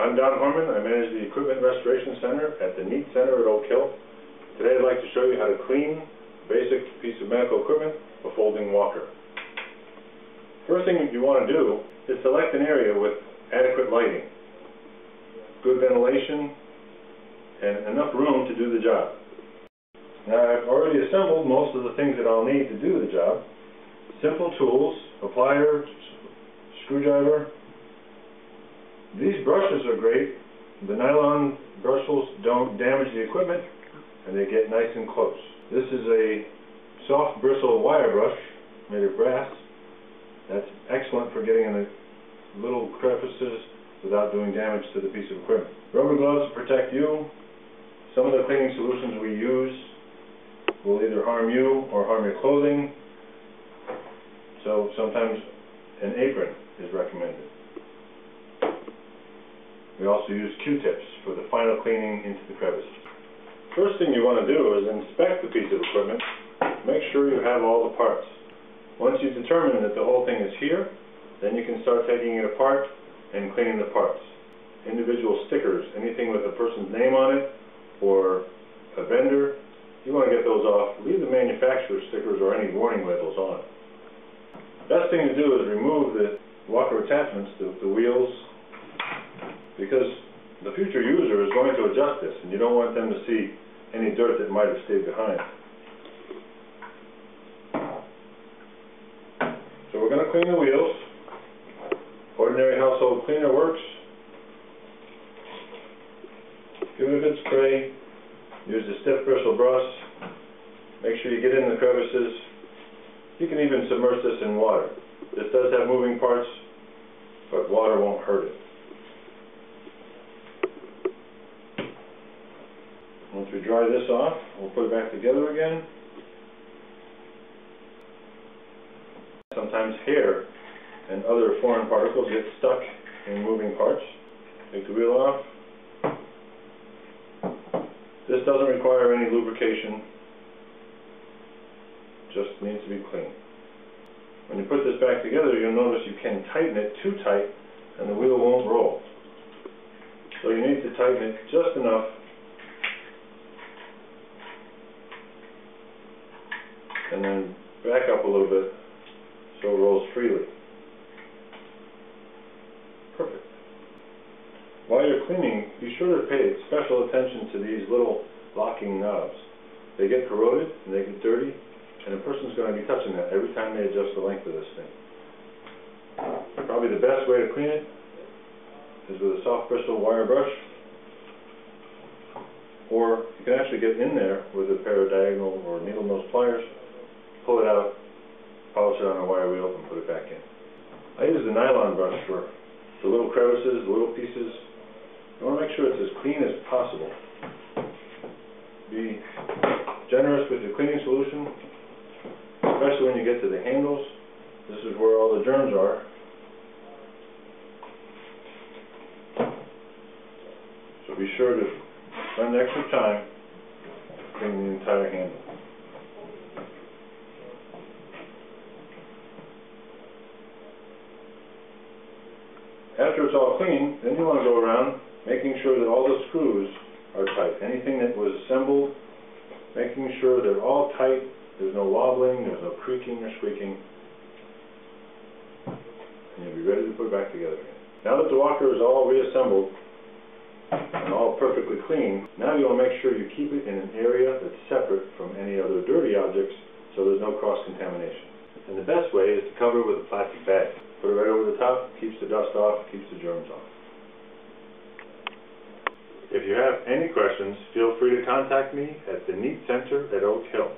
I'm Don Horman. I manage the Equipment Restoration Center at the Neat Center at Oak Hill. Today I'd like to show you how to clean a basic piece of medical equipment, a folding walker. First thing you want to do is select an area with adequate lighting, good ventilation, and enough room to do the job. Now I've already assembled most of the things that I'll need to do the job. Simple tools, a plier, screwdriver. These brushes are great. The nylon bristles don't damage the equipment and they get nice and close. This is a soft bristle wire brush made of brass. That's excellent for getting in the little crevices without doing damage to the piece of equipment. Rubber gloves to protect you. Some of the cleaning solutions we use will either harm you or harm your clothing, so sometimes an apron is recommended. We also use Q-tips for the final cleaning into the crevices. First thing you want to do is inspect the piece of equipment. Make sure you have all the parts. Once you determine that the whole thing is here, then you can start taking it apart and cleaning the parts. Individual stickers, anything with a person's name on it or a vendor, you want to get those off. Leave the manufacturer's stickers or any warning labels on. Best thing to do is remove the walker attachments, the wheels, because the future user is going to adjust this and you don't want them to see any dirt that might have stayed behind. So we're going to clean the wheels. Ordinary household cleaner works. Give it a good spray. Use a stiff bristle brush. Make sure you get in the crevices. You can even submerge this in water. This does have moving parts, but water won't hurt it. Once we dry this off, we'll put it back together again. Sometimes hair and other foreign particles get stuck in moving parts. Take the wheel off. This doesn't require any lubrication, just needs to be cleaned. When you put this back together, you'll notice you can tighten it too tight and the wheel won't roll. So you need to tighten it just enough and then back up a little bit so it rolls freely. Perfect. While you're cleaning, be sure to pay special attention to these little locking knobs. They get corroded and they get dirty, and a person's going to be touching that every time they adjust the length of this thing. Probably the best way to clean it is with a soft bristle wire brush, or you can actually get in there with a pair of diagonal or needle nose pliers, pull it out, polish it on a wire wheel, and put it back in. I use the nylon brush for the little crevices, the little pieces. You want to make sure it's as clean as possible. Be generous with your cleaning solution, especially when you get to the handles. This is where all the germs are. So be sure to spend extra time cleaning the entire handle. After it's all clean, then you want to go around making sure that all the screws are tight. Anything that was assembled, making sure they're all tight, there's no wobbling, there's no creaking or squeaking, and you'll be ready to put it back together again. Now that the walker is all reassembled and all perfectly clean, now you want to make sure you keep it in an area that's separate from any other dirty objects so there's no cross-contamination. And the best way is to cover it with a plastic bag. Put it right over the top, keeps the dust off, keeps the germs off. If you have any questions, feel free to contact me at the Neat Center at Oak Hill.